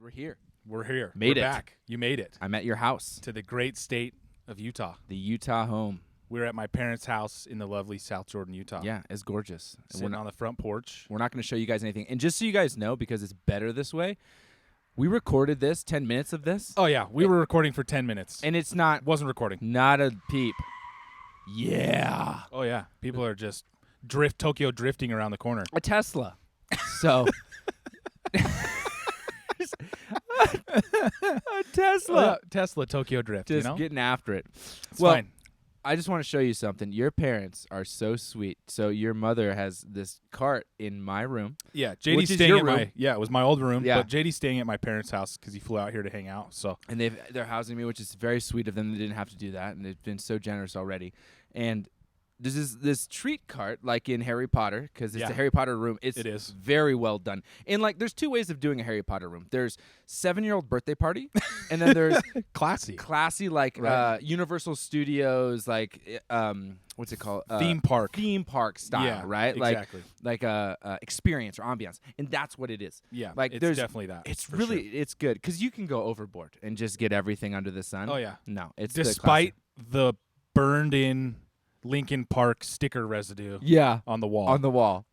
We're here. We're here. Made We're it. back. You made it. I'm at your house. To the great state of Utah. The Utah home. We're at my parents' house in the lovely South Jordan, Utah. Yeah, it's gorgeous. Sitting on the front porch. We're not going to show you guys anything. And just so you guys know, because it's better this way, we recorded this, 10 minutes of this. Oh, yeah. We were recording for 10 minutes. And it's not. Wasn't recording. Not a peep. Yeah. Oh, yeah. People are just Tokyo drifting around the corner. A Tesla. So. A Tesla. Tesla Tokyo drift, Just you know? getting after it. It's well, fine. I just want to show you something. Your parents are so sweet. So your mother has this cart in my room. Yeah, Which JD's is staying your at room. it was my old room, Yeah. but JD's staying at my parents' house because he flew out here to hang out. So And they're housing me, which is very sweet of them. They didn't have to do that, and they've been so generous already. And there's this treat cart, like in Harry Potter, because it's Yeah. a Harry Potter room. It is. very well done. And, like, there's two ways of doing a Harry Potter room. There's 7-year-old birthday party, and then there's classy, like, Right. Universal Studios, like, what's it called? Theme park. Theme park style, Yeah, right? exactly. Like experience or ambiance. And that's what it is. Yeah, like, it's there's definitely that. It's for really, sure. it's good, because you can go overboard and just get everything under the sun. Oh, yeah. No, it's Despite the burned-in Lincoln Park sticker residue on the wall. on the wall.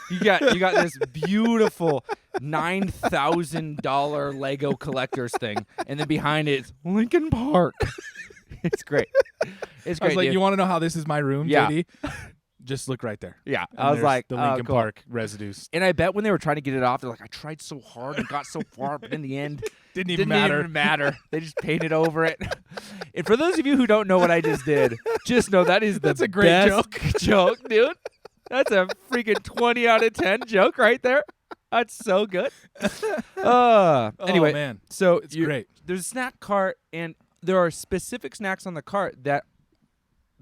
You got this beautiful $9,000 Lego collector's thing, and then behind it is Lincoln Park. It's great. It's I was great. like, dude. you want to know how this is my room, Yeah. JD? Just look right there. Yeah, And I was there's like, the oh, Lincoln cool. Park residues. And I bet when they were trying to get it off, they're like, I tried so hard and got so far, but in the end, Didn't even matter. They just painted over it. And for those of you who don't know what I just did, just know that is That's the a great best joke, dude. That's a freaking 20 out of 10 joke right there. That's so good. Anyway, oh, man. so It's great. there's a snack cart, and there are specific snacks on the cart that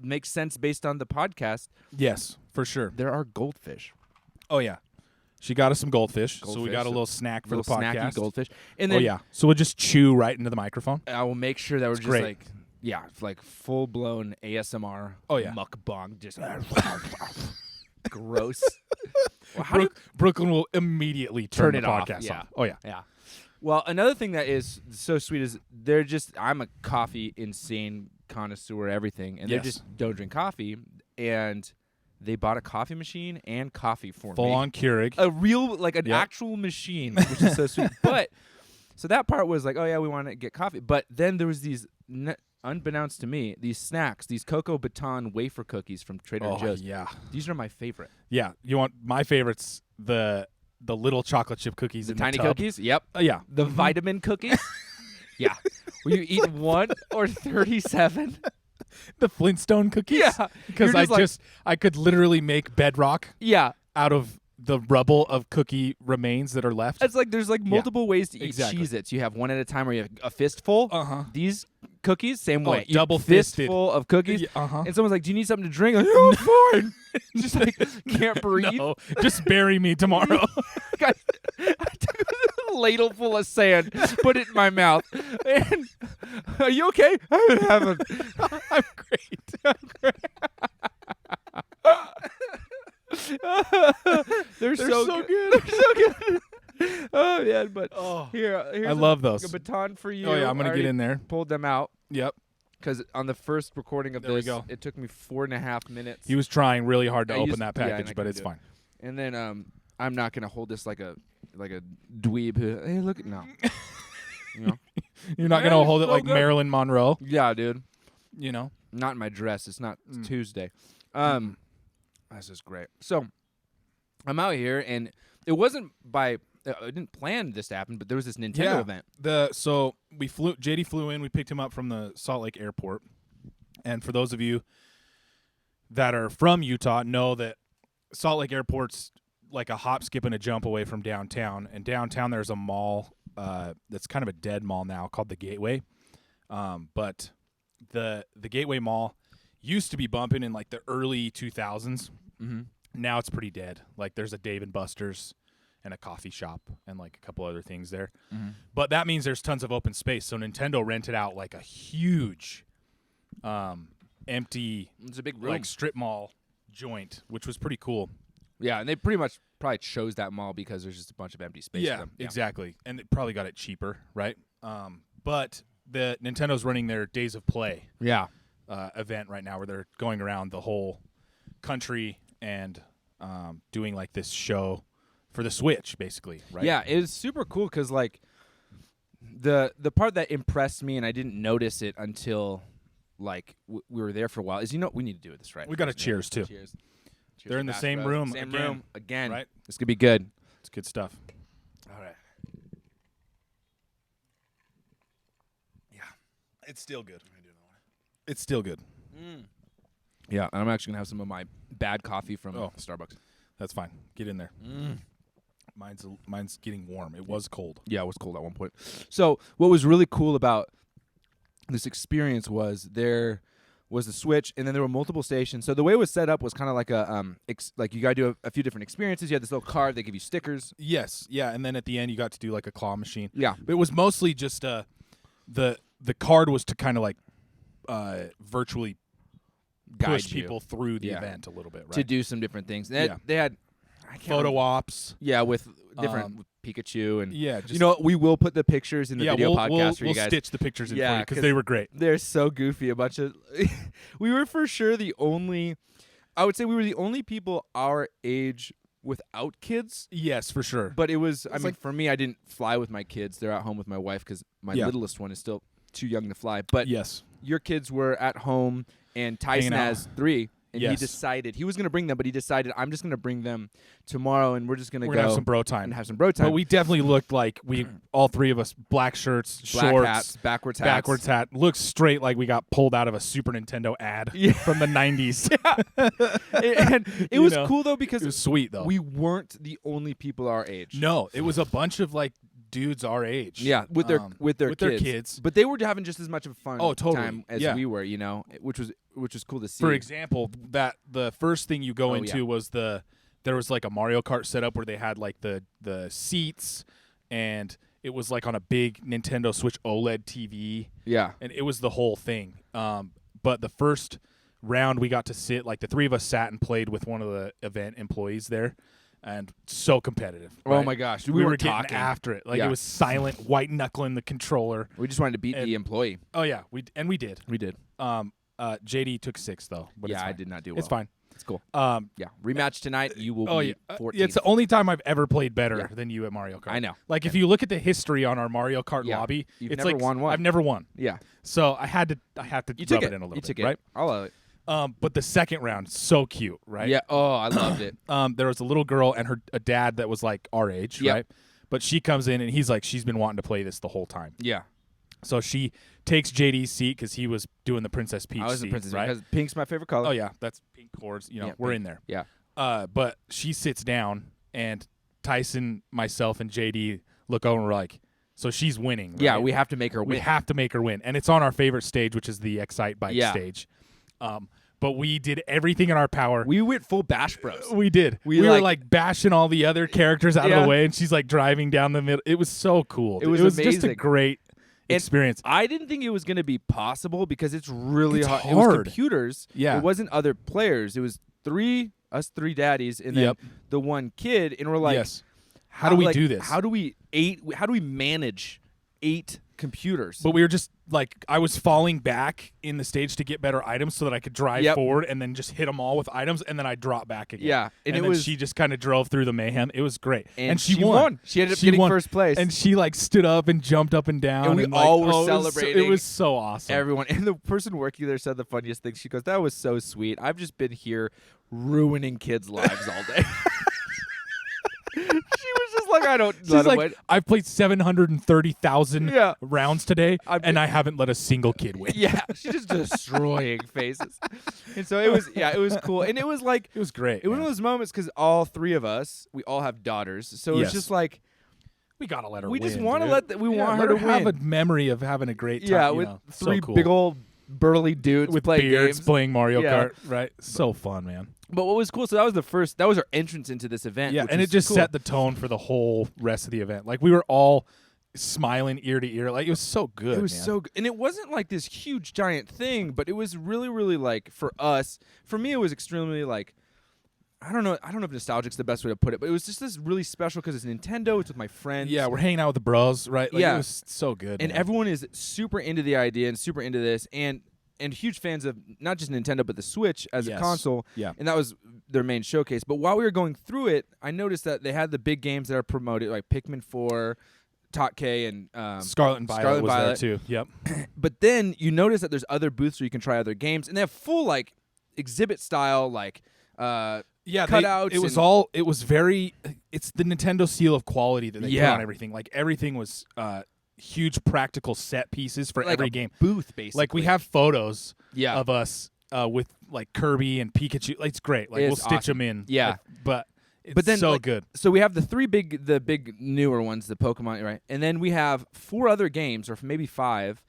make sense based on the podcast. Yes, for sure. There are goldfish. Oh, yeah. She got us some goldfish, so we Goldfish, got a little snack for the Little snacky podcast. goldfish. And Oh, then yeah. So we'll just chew right into the microphone. I will make sure that we're just great. like, yeah, it's like full-blown ASMR. Oh, yeah. Mukbang. Just gross. Well, how do you Brooklyn will immediately turn turn the it off? podcast Yeah. off. Oh, yeah. Yeah. Well, another thing that is so sweet is I'm a coffee insane connoisseur, everything, and they Yes. just don't drink coffee, and they bought a coffee machine and coffee for me. Full on Keurig. A real, like an Yep. actual machine, which is so sweet. But, so that part was like, oh yeah, we want to get coffee. But then there was these, unbeknownst to me, these snacks, these Cocoa Baton wafer cookies from Trader Oh, Joe's. yeah. These are my favorite. Yeah. You want my favorites, the little chocolate chip cookies The in tiny the tub. cookies? Yep. Yeah. The vitamin cookies? Yeah. Will you eat 1 or 37? The Flintstone cookies? Yeah. Because You're just I could literally make bedrock Yeah. out of the rubble of cookie remains that are left. It's like there's like multiple ways to eat exactly. Cheez-Its. You have one at a time where you have a fistful. Uh-huh. These cookies, same way. You double fistful of cookies. Yeah, uh-huh. And someone's like, do you need something to drink? Like, oh, fine. Just like, can't breathe. No, just bury me tomorrow. I took a ladle full of sand, put it in my mouth. And, are you okay? I'm great. They're so good. They're so good. Oh, yeah, but here's I love those. a baton for you. Oh, yeah, I'm going I to get already in there. Pulled them out. Yep. Because on the first recording of There we this, go. it took me 4.5 minutes. He was trying really hard to I open used- that yeah, and package, I but couldn't it's do it. fine. And then I'm not gonna hold this like a dweeb. Hey, look at no. You know? You're not going to hold it so like good. Marilyn Monroe, Yeah, dude. you know? Not in my dress. It's not Mm. Tuesday. This is great. So I'm out here, and it wasn't by. I didn't plan this to happen, but there was this Nintendo event. So JD flew in. We picked him up from the Salt Lake airport. And for those of you that are from Utah, know that Salt Lake Airport's like a hop, skip, and a jump away from downtown. And downtown there's a mall that's kind of a dead mall now called the Gateway. But the Gateway Mall used to be bumping in like the early 2000s. Mm-hmm. Now it's pretty dead. Like there's a Dave & Buster's and a coffee shop and like a couple other things there. Mm-hmm. But that means there's tons of open space. So Nintendo rented out like a huge empty It's a big room. like strip mall joint, which was pretty cool. Yeah, and they pretty much probably chose that mall because there's just a bunch of empty space. Yeah, for them. exactly. And they probably got it cheaper, right? But the Nintendo's running their Days of Play event right now where they're going around the whole country and doing like this show for the Switch, basically, right? Yeah, it was super cool because like the part that impressed me, and I didn't notice it until like we were there for a while, is we need to do this right. We got a cheers too. Cheers. They're in the same room again. Right? This could be good. It's good stuff. All right. Yeah, it's still good. It's still good. Yeah, and I'm actually gonna have some of my bad coffee from Starbucks. That's fine. Get in there. Mine's getting warm. It was cold. Yeah, it was cold at one point. So what was really cool about this experience was there was the Switch, and then there were multiple stations. So the way it was set up was kind of like a like you got to do a few different experiences. You had this little card. They give you stickers. Yes, yeah, and then at the end you got to do like a claw machine. Yeah, but it was mostly just the card was to kind of like virtually push people through the event a little bit, right? To do some different things. They had photo ops. Yeah, with different with Pikachu and just, we will put the pictures in the video podcast for you guys. We'll stitch the pictures in for you because they were great. They're so goofy. A bunch of we were for sure the only. I would say we were the only people our age without kids. Yes, for sure. But it was. I mean, for me, I didn't fly with my kids. They're at home with my wife because my littlest one is still too young to fly. But your kids were at home, and Tyson has 3. And he decided he was going to bring them, but he decided I'm just going to bring them tomorrow, and we're just going to go have some bro time. And have some bro time. But we definitely looked like all 3 of us, black shirts, black shorts, hats, backwards hat, looked straight like we got pulled out of a Super Nintendo ad from the 90s. And it was cool though because it was sweet though. We weren't the only people our age. No, it was a bunch of like dudes our age. Yeah, with their kids. But they were having just as much of a fun time as we were, which was cool to see. For example, that the first thing you go into was there was like a Mario Kart setup where they had like the seats, and it was like on a big Nintendo Switch OLED TV. Yeah. And it was the whole thing. But the first round we got to sit, like the 3 of us sat and played with one of the event employees there. And so competitive. Right? Oh my gosh, we were getting after it. Like it was silent, white knuckling the controller. We just wanted to beat the employee. Oh yeah, we did. We did. JD took 6 though. But I did not do well. It's fine. It's cool. Rematch tonight. You will be 14. It's the only time I've ever played better than you at Mario Kart. I know. Like if you look at the history on our Mario Kart lobby, you've it's never like won one. I've never won. Yeah. So I had to rub it in a little bit. Right? I'll allow it. But the second round, so cute, right? Yeah. Oh, I loved it. There was a little girl and a dad that was like our age, right? But she comes in and he's like, she's been wanting to play this the whole time. Yeah. So she takes JD's seat because he was doing the Princess Peach. I was seat, the Princess right? because pink's my favorite color. Oh yeah, that's pink chords. We're pink. in there. Yeah. But she sits down and Tyson, myself, and JD look over and we're like, so she's winning. Right? Yeah, we have to make her win. We have to make her win, and it's on our favorite stage, which is the Excite Bike stage. But we did everything in our power. We went full Bash Bros. We did. We were like bashing all the other characters out of the way, and she's like driving down the middle. It was so cool. It was amazing. Just a great experience. I didn't think it was going to be possible because it's really hard. It was computers. Yeah. It wasn't other players. It was us 3 daddies and then the one kid, and we're like, how do we do this? How do we manage 8 computers? But we were just like, I was falling back in the stage to get better items so that I could drive forward and then just hit them all with items, and then I drop back again. Yeah, and then she just kind of drove through the mayhem. It was great, and she won. She ended up getting first place, and she like stood up and jumped up and down, and we all were celebrating. It was so awesome. Everyone, and the person working there said the funniest thing. She goes, "That was so sweet. I've just been here ruining kids' lives all day." She was just like, I don't. She's like, I've played 730,000 rounds today, and I haven't let a single kid win. Yeah, she's just destroying faces. And so it was cool, and it was like it was great. It was one of those moments because all 3 of us, we all have daughters, so it's just like we gotta let her. We win, just want to want her to have win. a memory of having a great time. Yeah, with 3 big old burly dudes with playing beards games, playing Mario Kart. Right, so fun, man. But what was cool, so that was our entrance into this event. Yeah, and it just set the tone for the whole rest of the event. Like we were all smiling ear to ear. Like it was so good. It was so good. And it wasn't like this huge giant thing, but it was really, really like for us, for me it was extremely like I don't know if nostalgic's the best way to put it, but it was just this really special because it's Nintendo. It's with my friends. Yeah, we're hanging out with the bros, right? Like, it was so good. And everyone is super into the idea and super into this, and huge fans of not just Nintendo but the Switch as a console. Yeah. And that was their main showcase. But while we were going through it, I noticed that they had the big games that are promoted, like Pikmin 4, Tot K, and Scarlet and Violet was there too. Yep. But then you notice that there's other booths where you can try other games, and they have full like exhibit style like cutouts. It was very. It's the Nintendo seal of quality that they put on everything. Like everything was huge practical set pieces for like every a game. Booth basically. Like we have photos of us with like Kirby and Pikachu. Like, it's great. Like we'll stitch them in. Yeah, but then so good. So we have the big newer ones, the Pokemon, right? And then we have 4 other games, or maybe 5,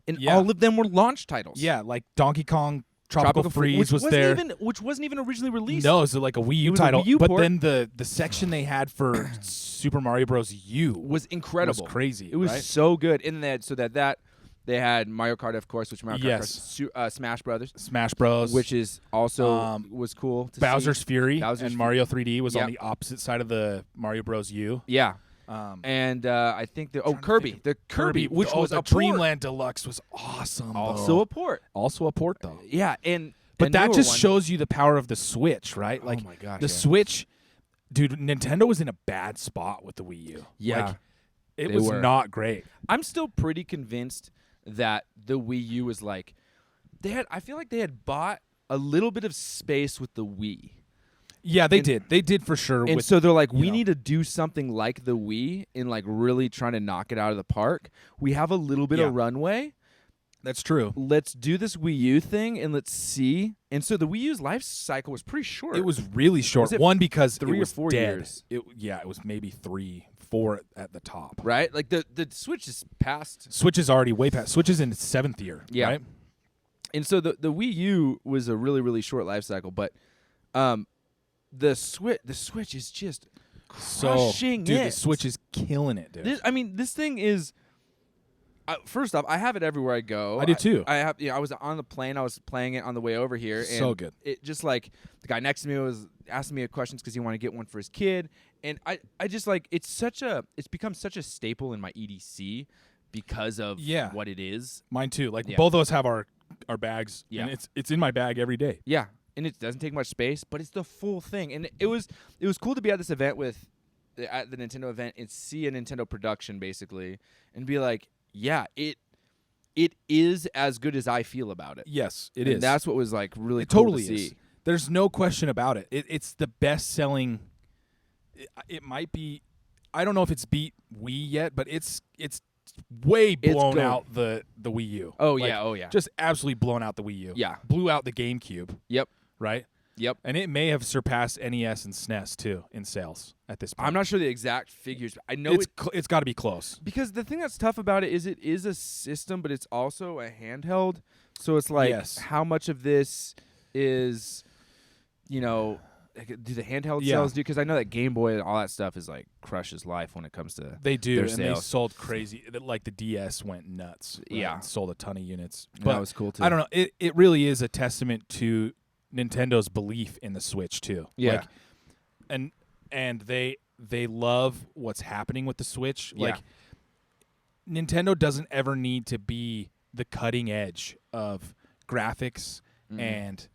and all of them were launch titles. Yeah, like Donkey Kong. Tropical Freeze was there. Which wasn't even originally released. No, it was like a Wii U title. Wii U port. But then the section they had for Super Mario Bros. U was incredible. It was crazy. It was so good. And they had Mario Kart, of course, which Mario Kart, Smash Brothers. Smash Bros. Which is also was cool to Bowser's see. Fury and Mario 3D was on the opposite side of the Mario Bros. U. Yeah. And I think Kirby. The Kirby, which was the Dreamland Deluxe was awesome. Also a port. Also a port, though. Yeah, but that just shows you the power of the Switch, right? Like, oh my gosh, the Switch, dude. Nintendo was in a bad spot with the Wii U. Yeah, like, it was not great. I'm still pretty convinced that the Wii U was like I feel like they had bought a little bit of space with the Wii. Yeah, they did. They did for sure. And so they're like, we need to do something like the Wii in like really trying to knock it out of the park. We have a little bit of runway. That's true. Let's do this Wii U thing and let's see. And so the Wii U's life cycle was pretty short. It was really short. One, because 3 or 4 dead. years. It was maybe 3, 4 at the top. Right? Like the Switch is past. Switch is already way past. Switch is in its 7th year. Yeah. Right? And so the Wii U was a really, really short life cycle, but the Switch is just crushing dude, the Switch is killing it, dude. This thing is. First off, I have it everywhere I go. I do too. I was on the plane. I was playing it on the way over here. So good. It just like the guy next to me was asking me questions because he wanted to get one for his kid, and I just like it's become such a staple in my EDC because of what it is. Mine too. Like both of us have our bags. Yeah. And it's in my bag every day. Yeah. And it doesn't take much space, but it's the full thing. And it was cool to be at this event at the Nintendo event and see a Nintendo production basically and be like, yeah, it is as good as I feel about it. Yes, it is. And that's what was like really cool totally to see. Is. There's no question about it. It's the best selling. It might be. I don't know if it's beat Wii yet, but it's way blown out the Wii U. Oh yeah. Just absolutely blown out the Wii U. Yeah, blew out the GameCube. Yep. Right? Yep. And it may have surpassed NES and SNES, too, in sales at this point. I'm not sure the exact figures. But I know it's got to be close. Because the thing that's tough about it is a system, but it's also a handheld. So it's like, how much of this is, do the handheld sales do? Because I know that Game Boy and all that stuff is like crushes life when it comes to They do, their and sales. they sold crazy. Like the DS went nuts. Right? Yeah. And sold a ton of units. But that was cool, too. I don't know. It really is a testament to Nintendo's belief in the Switch too. Yeah. Like, and they love what's happening with the Switch. Like Nintendo doesn't ever need to be the cutting edge of graphics and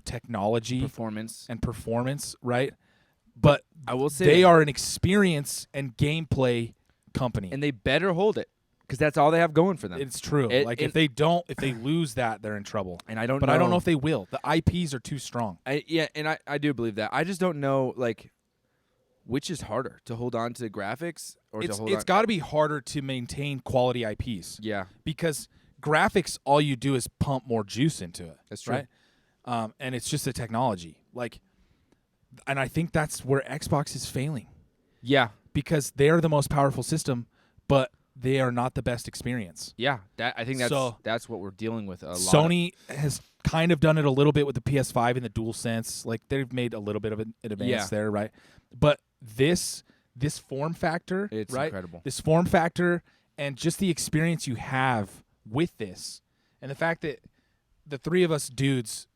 technology, performance, right? But I will say they are an experience and gameplay company. And they better hold it. Because that's all they have going for them. It's true. If they lose that, they're in trouble. And I don't know if they will. The IPs are too strong. I do believe that. I just don't know which is harder, to hold on to graphics or to hold on. It's got to be harder to maintain quality IPs. Yeah. Because graphics, all you do is pump more juice into it. That's true. Right? And it's just a technology. And I think that's where Xbox is failing. Yeah. Because they are the most powerful system, but they are not the best experience. Yeah, I think that's what we're dealing with a lot. Sony has kind of done it a little bit with the PS5 and the DualSense. Like they've made a little bit of an advance there, right? But this form factor, it's incredible. This form factor and just the experience you have with this, and the fact that the three of us dudes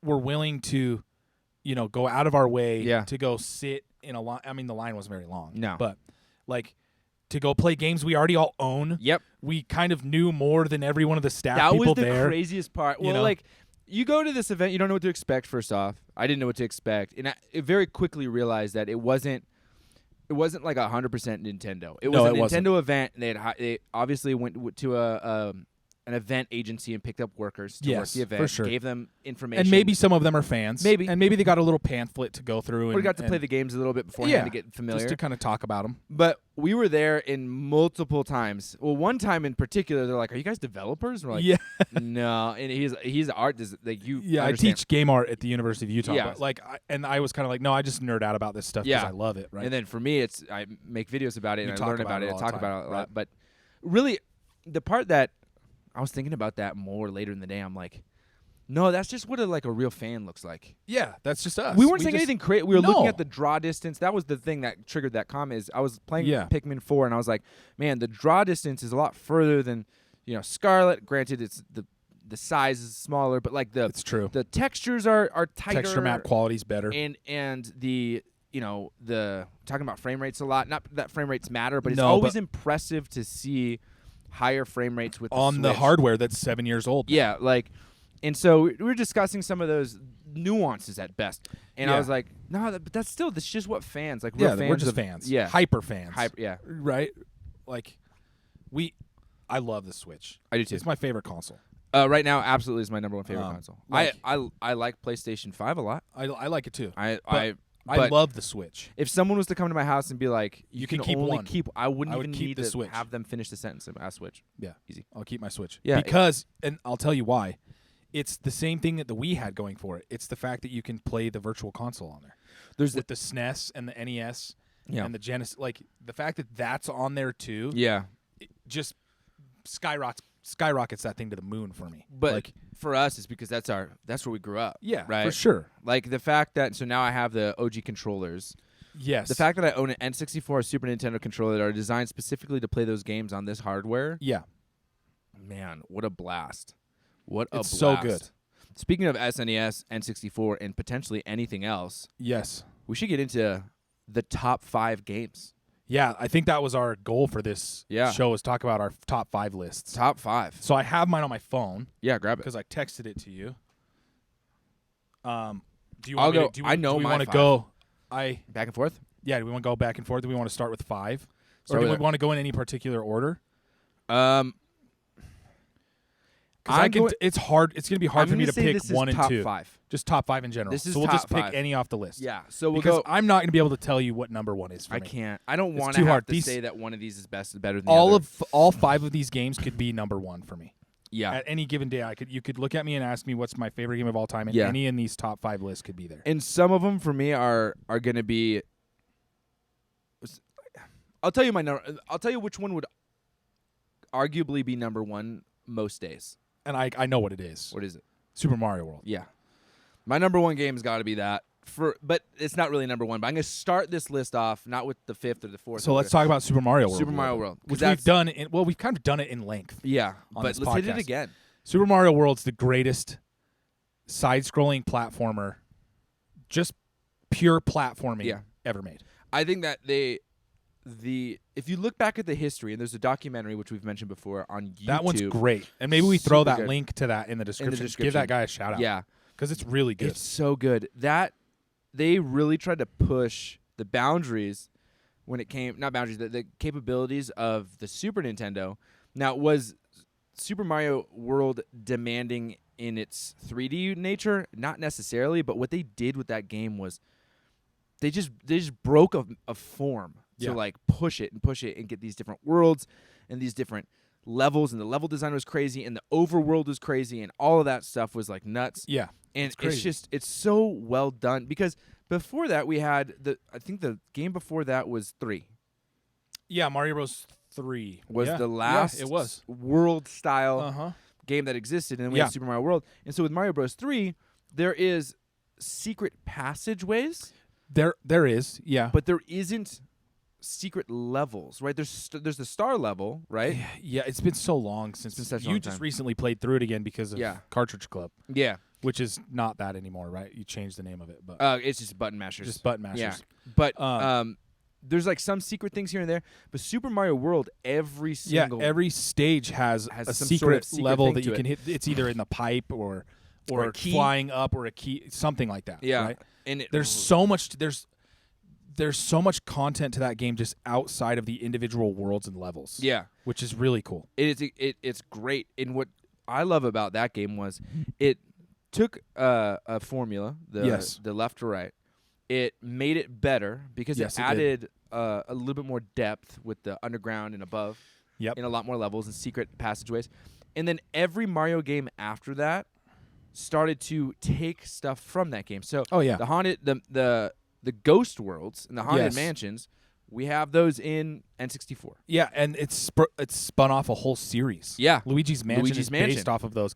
were willing to go out of our way Yeah. to go sit in a line. I mean, the line wasn't very long. No. But, like, to go play games we already all own. Yep. We kind of knew more than every one of the staff that people was the there. craziest part. Well, like, you go to this event, you don't know what to expect, first off. I didn't know what to expect. And I very quickly realized that it wasn't like 100% Nintendo. It was a Nintendo event, and they obviously went to an event agency and picked up workers to work the event. For sure. Gave them information. And maybe some of them are fans. Maybe. And maybe they got a little pamphlet to go through. Or got to play the games a little bit beforehand to get familiar. Just to kind of talk about them. But we were there in multiple times. Well, one time in particular, they're like, "Are you guys developers?" And we're like, no. And he's art. Like you. Yeah, understand. I teach game art at the University of Utah. Yeah. But like, I was kind of like, no, I just nerd out about this stuff because I love it. Right. And then for me, I make videos about it and I learn about it. I talk about it a lot. Right. But really, the part that I was thinking about that more later in the day, I'm like, no, that's just what a real fan looks like. Yeah, that's just us. We weren't saying anything crazy. We were looking at the draw distance. That was the thing that triggered that comment. Is I was playing Pikmin 4, and I was like, man, the draw distance is a lot further than Scarlet. Granted, it's the size is smaller, but like it's true. The textures are tighter. Texture map quality's better. And the talking about frame rates a lot. Not that frame rates matter, but it's always impressive to see higher frame rates with the hardware that's 7 years old. Yeah, and so we were discussing some of those nuances at best, and I was like, no, but that's just what fans like. Real fans we're just fans. Yeah, hyper fans. Right. Like, I love the Switch. I do too. It's my favorite console. Right now, absolutely is my number one favorite console. I like PlayStation 5 a lot. I like it too. I love the Switch. If someone was to come to my house and be like, you can keep only one. I wouldn't even keep need the to Switch. have them finish the sentence. I Switch. Yeah, easy. I'll keep my Switch. Yeah, because and I'll tell you why. It's the same thing that the Wii had going for it. It's the fact that you can play the Virtual Console on there. There's with the SNES and the NES and the Genesis. Like the fact that that's on there too. Yeah, it just skyrockets that thing to the moon for me. But for us, it's because that's where we grew up. Yeah, right? For sure. Like the fact that so now I have the OG controllers. Yes. The fact that I own an N64 or Super Nintendo controller that are designed specifically to play those games on this hardware. Yeah. Man, what a blast. What a blast. So good. Speaking of SNES, N64, and potentially anything else. Yes. We should get into the top 5 games. Yeah, I think that was our goal for this show is talk about our top 5 lists. Top 5. So I have mine on my phone. Yeah, grab it. Because I texted it to you. Do you I'll want go. do I know do we my want to 5. go? Back and forth? Yeah, do we want to go back and forth? Do we want to start with 5? Or do we want to go in any particular order? It's hard. It's going to be hard for me to pick 1 and 2. Top 5. Just top 5 in general. This is so we'll top just pick 5. any off the list. Yeah. So we'll because go. I'm not going to be able to tell you what number 1 is for me. I can't. I don't want to have to say that one of these is better than the other. other. All 5 of these games could be number 1 for me. Yeah. At any given day, you could look at me and ask me what's my favorite game of all time, and any in these top 5 lists could be there. And some of them for me are going to be. I'll tell you my number. I'll tell you which one would arguably be number 1 most days. And I know what it is. What is it? Super Mario World. Yeah. My number 1 game's got to be that. But it's not really number 1. But I'm going to start this list off not with the 5th or the 4th. So let's talk about Super Mario World. Super Mario World, which we've done. We've kind of done it in length. Yeah, but let's hit it again. Super Mario World's the greatest side-scrolling platformer, just pure platforming ever made. I think that if you look back at the history, and there's a documentary which we've mentioned before on YouTube. That one's great. And maybe we throw that link to that in the description. Give that guy a shout out. Yeah. Because it's really good. It's so good. That they really tried to push the boundaries when it came, not boundaries, the capabilities of the Super Nintendo. Now, was Super Mario World demanding in its 3D nature? Not necessarily, but what they did with that game was they just broke a form to like push it and get these different worlds and these different levels, and the level design was crazy, and the overworld was crazy, and all of that stuff was like nuts. Yeah. And it's so well done, because before that we had I think the game before that was 3. Yeah, Mario Bros. 3 was the last it was world style game that existed, and then we had Super Mario World. And so with Mario Bros. 3, there is secret passageways. There is, yeah, but there isn't secret levels, right? There's the star level, right? Yeah, it's been so long since you just recently played through it again because of Cartridge Club. Yeah. which is not that anymore, right? You changed the name of it, but it's just Button Mashers. Just Button Mashers. Yeah, but there's like some secret things here and there. But Super Mario World, every stage has a some secret sort of level that you can hit. It's either in the pipe or a key. Flying up or a key, something like that. Yeah, right? And there's so much. There's so much content to that game just outside of the individual worlds and levels. Yeah, which is really cool. It's great. And what I love about that game was it took a formula, the left to right. It made it better because it added a little bit more depth with the underground and above. Yep. In a lot more levels and secret passageways. And then every Mario game after that started to take stuff from that game. So the haunted the ghost worlds and the haunted mansions, we have those in N64. Yeah, and it's spun off a whole series. Yeah, Luigi's Mansion is based off of those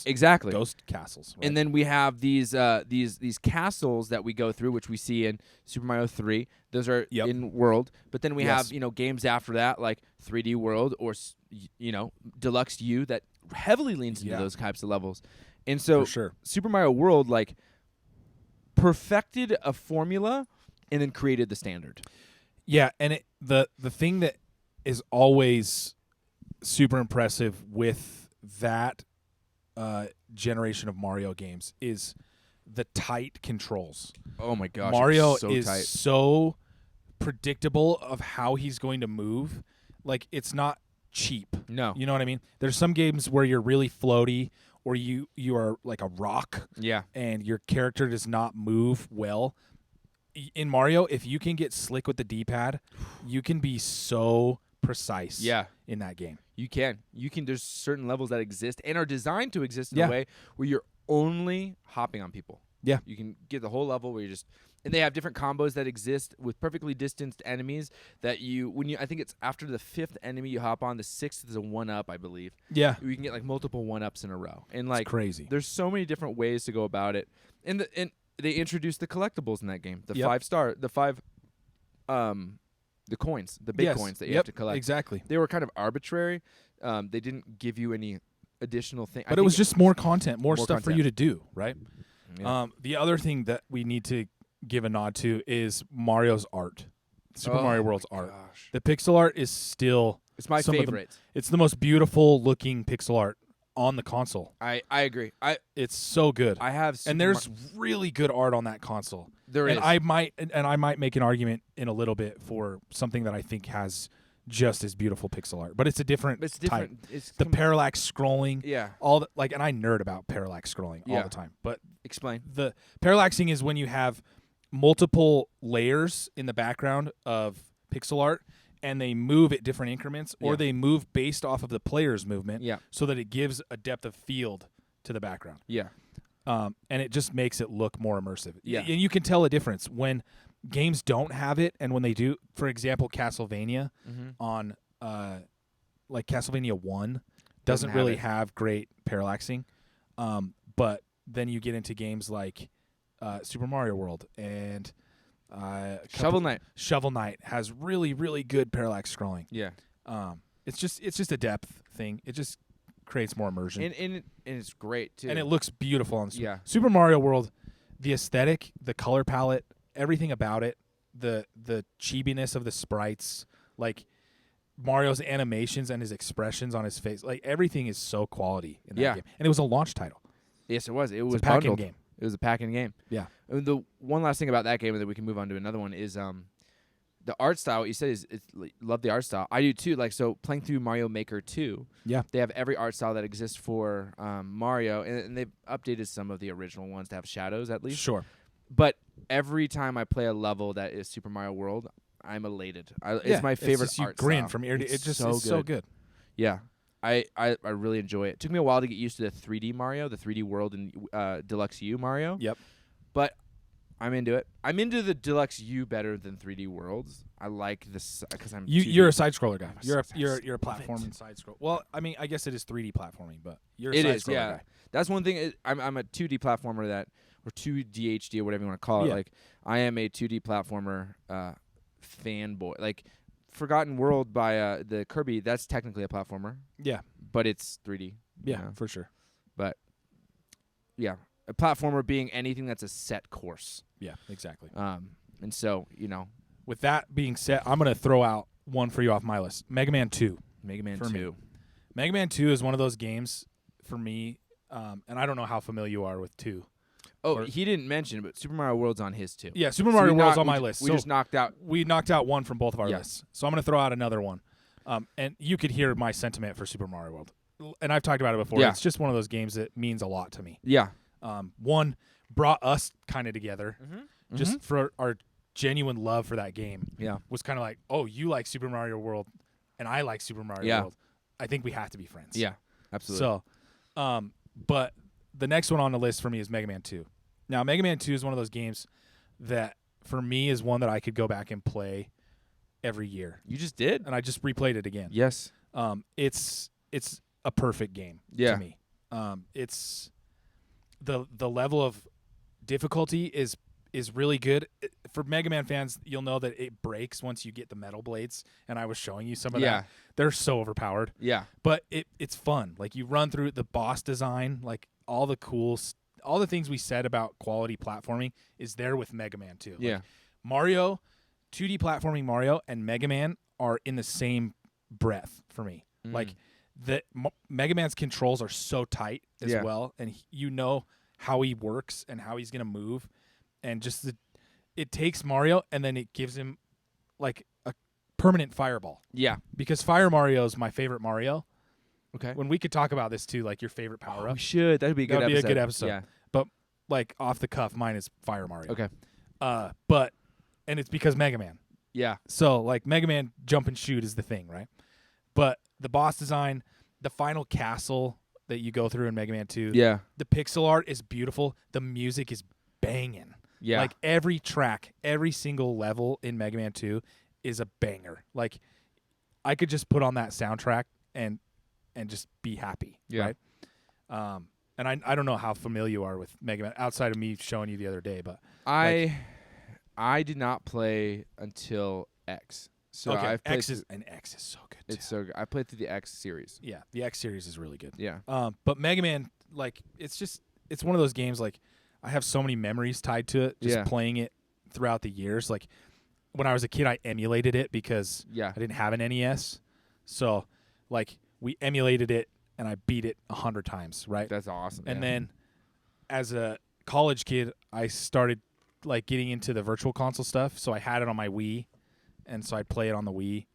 exactly ghost castles. Right? And then we have these castles that we go through, which we see in Super Mario 3. Those are in World, but then we have games after that like 3D World or Deluxe U that heavily leans into those types of levels. And so Super Mario World like perfected a formula and then created the standard. Yeah, and the thing that is always super impressive with that generation of Mario games is the tight controls. Oh my gosh, Mario so is tight. so predictable of how he's going to move. Like, it's not cheap. No. You know what I mean? There's some games where you're really floaty or you are like a rock. Yeah. And your character does not move well. In Mario, if you can get slick with the D-pad, you can be so precise in that game. You can. There's certain levels that exist and are designed to exist in a way where you're only hopping on people. Yeah. You can get the whole level where you just... And they have different combos that exist with perfectly distanced enemies that I think it's after the 5th enemy you hop on, the 6th is a 1-up, I believe. Yeah. You can get like multiple 1-ups in a row. And like it's crazy. There's so many different ways to go about it. And they introduced the collectibles in that game. The 5-star, the coins, the big coins that you have to collect. Exactly. They were kind of arbitrary. They didn't give you any additional thing. But it was just more content, more stuff for you to do, right? Yeah. The other thing that we need to give a nod to is Mario's art. Super Mario World's art. The pixel art is still... It's my favorite. It's the most beautiful looking pixel art on the console. I agree. It's so good. I have there's really good art on that console. There is. I might make an argument in a little bit for something that I think has just as beautiful pixel art, but it's a different type. It's the parallax scrolling. Yeah. And I nerd about parallax scrolling all the time. But explain. The parallaxing is when you have multiple layers in the background of pixel art and they move at different increments or they move based off of the player's movement so that it gives a depth of field to the background. Yeah. And it just makes it look more immersive. Yeah. And you can tell a difference when games don't have it and when they do. For example, Castlevania on like Castlevania 1 doesn't really have great parallaxing. But then you get into games like Super Mario World and Shovel Knight. Shovel Knight has really, really good parallax scrolling. Yeah. It's just a depth thing. It just creates more immersion. And it's great too. And it looks beautiful on Yeah. Super Mario World. The aesthetic, the color palette, everything about it, the chibiness of the sprites, like Mario's animations and his expressions on his face, like everything is so quality in that game. And it was a launch title. Yes, it was. It was a pack-in game. It was a pack-in game. Yeah. And the one last thing about that game, and then we can move on to another one, is the art style. What you said is love the art style. I do too. Like, so playing through Mario Maker 2, they have every art style that exists for Mario, and they've updated some of the original ones to have shadows at least. Sure. But every time I play a level that is Super Mario World, I'm elated. It's my favorite art style. Grin from ear to it's just so good. Yeah. I really enjoy it. It took me a while to get used to the 3D Mario, the 3D World, and Deluxe U Mario. Yep. But I'm into it. I'm into the Deluxe U better than 3D Worlds. I like this because I'm. You're a side scroller guy. You're a platforming side scroll. Well, I mean, I guess it is 3D platforming, but you're a side scroller guy. That's one thing. I'm a 2D platformer or 2D HD or whatever you want to call it. Like, I am a 2D platformer fanboy. Like, Forgotten World by the Kirby, that's technically a platformer. Yeah. But it's 3D. Yeah, for sure. But, yeah. A platformer being anything that's a set course. Yeah, exactly. And so, with that being said, I'm going to throw out one for you off my list. Mega Man 2. Mega Man 2. Mega Man 2 is one of those games for me, and I don't know how familiar you are with 2. Oh, he didn't mention, but Super Mario World's on his too. Yeah, Super Mario World's on my list. We just knocked out. We knocked out one from both of our lists. So I'm going to throw out another one. And you could hear my sentiment for Super Mario World. And I've talked about it before. Yeah. It's just one of those games that means a lot to me. Yeah. One brought us kind of together just Mm-hmm. for our genuine love for that game. Yeah. Was kind of like, oh, you like Super Mario World and I like Super Mario World. I think we have to be friends. Yeah, absolutely. So, but the next one on the list for me is Mega Man 2. Now, Mega Man 2 is one of those games that, for me, is one that I could go back and play every year. You just did? And I just replayed it again. Yes. It's a perfect game to me. It's the level of difficulty is really good. For Mega Man fans, you'll know that it breaks once you get the metal blades, and I was showing you some of that. They're so overpowered. Yeah. But it's fun. Like, you run through the boss design, like all the things we said about quality platforming is there with Mega Man 2. Yeah. Like, Mario, 2D platforming Mario and Mega Man are in the same breath for me. Like, Mega Man's controls are so tight as well, and you know how he works and how he's going to move, and just it takes Mario and then it gives him like a permanent fireball. Yeah. Because Fire Mario is my favorite Mario. Okay. When we could talk about this too, like your favorite power-up. We should. That'd be a good episode. That'd be a good episode. Yeah. But like off the cuff, mine is Fire Mario. Okay. And it's because Mega Man. Yeah. So like Mega Man jump and shoot is the thing, right? But the boss design, the final castle that you go through in Mega Man 2. Yeah. The pixel art is beautiful. The music is banging. Yeah. Like every track, every single level in Mega Man 2 is a banger. Like I could just put on that soundtrack and just be happy. Yeah. Right? And I don't know how familiar you are with Mega Man outside of me showing you the other day, but I did not play until X. So okay, I've played X is so good too. It's so good. I played through the X series. Yeah, the X series is really good. Yeah. But Mega Man, like it's one of those games like I have so many memories tied to it just playing it throughout the years. Like when I was a kid I emulated it because I didn't have an NES. So like we emulated it and I beat it 100 times, right? That's awesome. And then as a college kid, I started like getting into the virtual console stuff. So I had it on my Wii, and so I'd play it on the Wii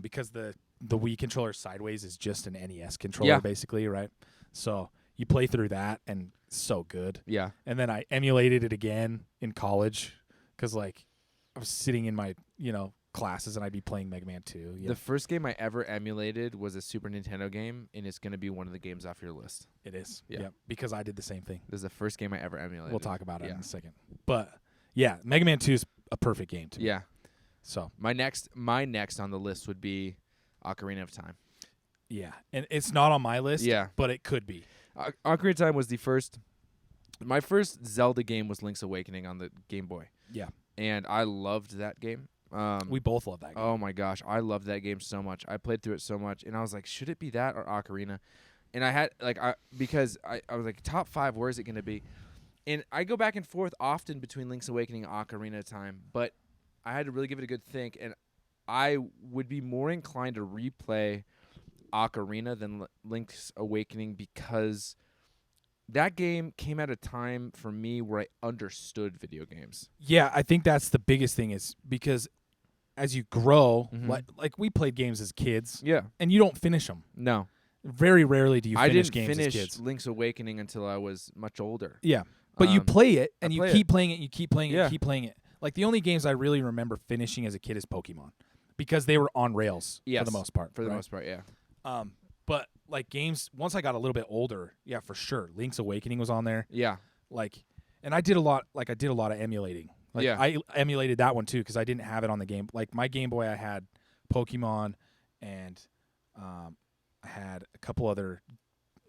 because the Wii controller sideways is just an NES controller basically, right? So you play through that, and it's so good. Yeah. And then I emulated it again in college because like I was sitting in my classes and I'd be playing Mega Man 2. The first game I ever emulated was a Super Nintendo game, and it's going to be one of the games off your list. It is. Yeah. Because I did the same thing. This is the first game I ever emulated. We'll talk about it in a second. But yeah, Mega Man 2 is a perfect game to me. Yeah. So my next on the list would be Ocarina of Time. Yeah. And it's not on my list, but it could be. Ocarina of Time was my first Zelda game was Link's Awakening on the Game Boy. Yeah. And I loved that game. We both love that game. Oh my gosh, I loved that game so much. I played through it so much, and I was like, should it be that or Ocarina? And I had because I was like, top 5, where is it going to be? And I go back and forth often between Link's Awakening and Ocarina of Time, but I had to really give it a good think, and I would be more inclined to replay Ocarina than Link's Awakening because that game came at a time for me where I understood video games. Yeah, I think that's the biggest thing is because as you grow, like we played games as kids. Yeah. And you don't finish them. No. Very rarely do you finish games as kids. I didn't finish Link's Awakening until I was much older. Yeah. But you play it, and you keep playing it, you keep playing it, you keep playing it. Like, the only games I really remember finishing as a kid is Pokemon because they were on rails for the most part. For the most part, yeah. But, like, games, once I got a little bit older, yeah, for sure. Link's Awakening was on there. Yeah. Like, and I did a lot of emulating. Like, I emulated that one, too, because I didn't have it on the game. Like, my Game Boy, I had Pokemon, and I had a couple other,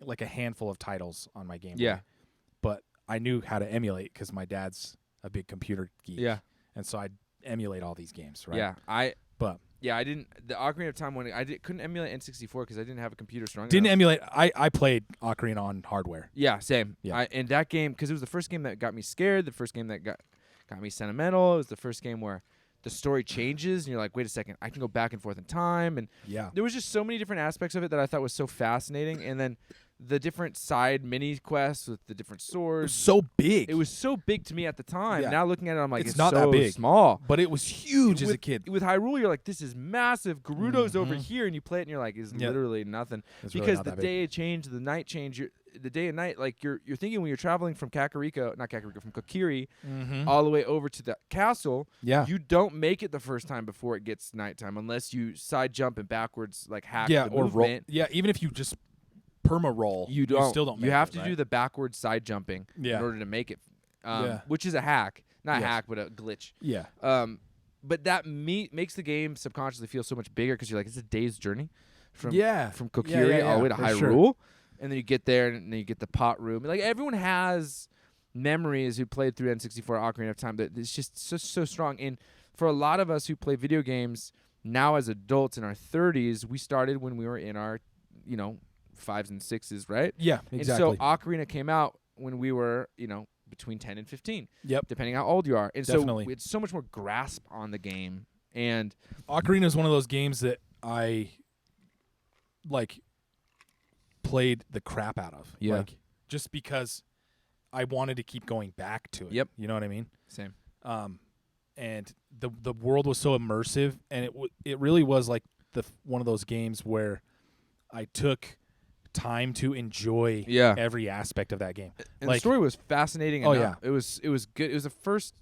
like, a handful of titles on my Game Boy. Yeah. But I knew how to emulate because my dad's a big computer geek. Yeah. And so I'd emulate all these games, right? Yeah. Yeah, I didn't. The Ocarina of Time one, couldn't emulate N64 because I didn't have a computer strong Didn't enough. emulate. I played Ocarina on hardware. Yeah, same. Yeah. And that game, because it was the first game that got me scared, the first game that got me sentimental. It was the first game where the story changes, and you're like, wait a second, I can go back and forth in time. And there was just so many different aspects of it that I thought was so fascinating. And then the different side mini quests with the different swords. It was so big. It was so big to me at the time. Yeah. Now looking at it, I'm like, it's not so that big. small. But it was huge as a kid. With Hyrule, you're like, this is massive. Gerudo's over here, and you play it, and you're like, it's literally nothing. It's because really not the that day change, the night change, the day and night, like you're thinking when you're traveling from from Kokiri, all the way over to the castle. Yeah. You don't make it the first time before it gets nighttime unless you side jump and backwards like hack the or roll. movement. Yeah, even if you just perma roll, you still don't. Make you have it, to right? do the backwards side jumping in order to make it, which is a hack, not a hack, but a glitch. Yeah. But that makes the game subconsciously feel so much bigger because you're like, it's a day's journey from Kokiri all the way to Hyrule. Sure. And then you get there, and then you get the pot room. Like, everyone has memories who played through N64 Ocarina of Time that it's just so strong. And for a lot of us who play video games now as adults in our 30s, we started when we were in our, 5s and 6s, right? Yeah, exactly. And so Ocarina came out when we were, between 10 and 15. Yep. Depending how old you are. And Definitely. so we had so much more grasp on the game. And Ocarina is one of those games that I played the crap out of. Yeah. Just because I wanted to keep going back to it. Yep. You know what I mean? Same. And the world was so immersive, and it really was like one of those games where I took time to enjoy every aspect of that game. And the story was fascinating enough. It was good. It was the first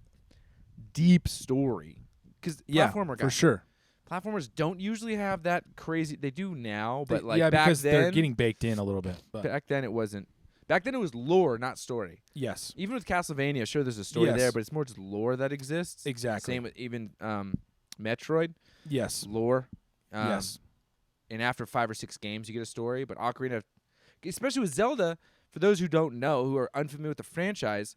deep story. Because platformer guys. For sure. Platformers don't usually have that crazy. They do now, but back because then, they're getting baked in a little bit. But. Back then it wasn't. Back then it was lore, not story. Yes. Even with Castlevania, sure, there's a story there, but it's more just lore that exists. Exactly. Same with even Metroid. Yes. Lore. Yes. And after 5 or 6 games, you get a story. But Ocarina, especially with Zelda, for those who don't know, who are unfamiliar with the franchise,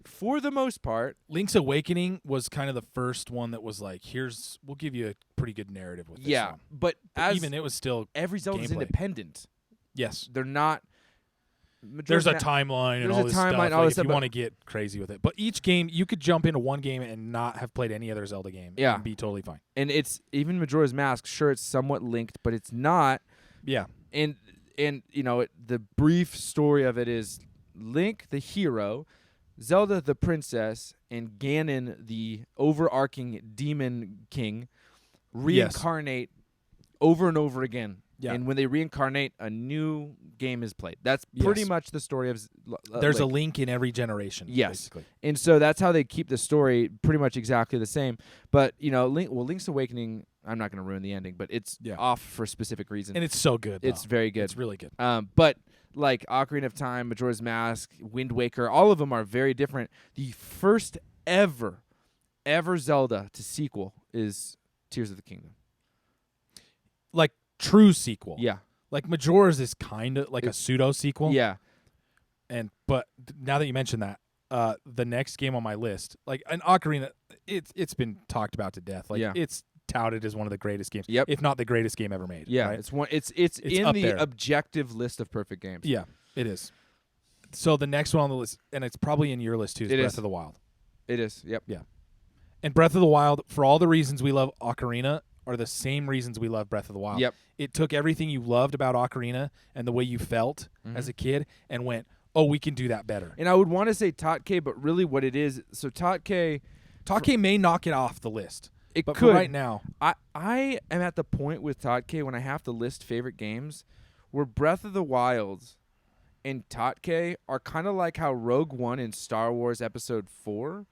for the most part, Link's Awakening was kind of the first one that was like, we'll give you a pretty good narrative with this one. But even it was still every Zelda's independent. Yes. They're not. There's a timeline and all this stuff. If you want to get crazy with it. But each game, you could jump into one game and not have played any other Zelda game and be totally fine. And it's even Majora's Mask, sure, it's somewhat linked, but it's not. Yeah. And the brief story of it is Link, the hero, Zelda, the princess, and Ganon, the overarching demon king, reincarnate over and over again. Yeah. And when they reincarnate, a new game is played. That's pretty much the story of There's a Link in every generation. Yes. Basically. And so that's how they keep the story pretty much exactly the same. But, Link's Awakening, I'm not going to ruin the ending, but it's off for specific reasons. And it's so good, though. It's very good. It's really good. But like Ocarina of Time, Majora's Mask, Wind Waker, all of them are very different. The first ever Zelda to sequel is Tears of the Kingdom. Like true sequel. Yeah. Like Majora's is kind of like a pseudo sequel. Yeah. But now that you mention that, the next game on my list, like an Ocarina, it's been talked about to death. Like it's touted as one of the greatest games, if not the greatest game ever made. Yeah, right? It's in the there. objective list of perfect games. Yeah, it is. So the next one on the list, and it's probably in your list too, is Breath of the Wild. It is. Yep. Yeah. And Breath of the Wild, for all the reasons we love Ocarina, are the same reasons we love Breath of the Wild. Yep. It took everything you loved about Ocarina and the way you felt as a kid and went, oh, we can do that better. And I would want to say Tatke, but really what it is, so Tatke may knock it off the list. But for right now, I am at the point with Tatke when I have to list favorite games where Breath of the Wild and Tatke are kind of like how Rogue One and Star Wars Episode 4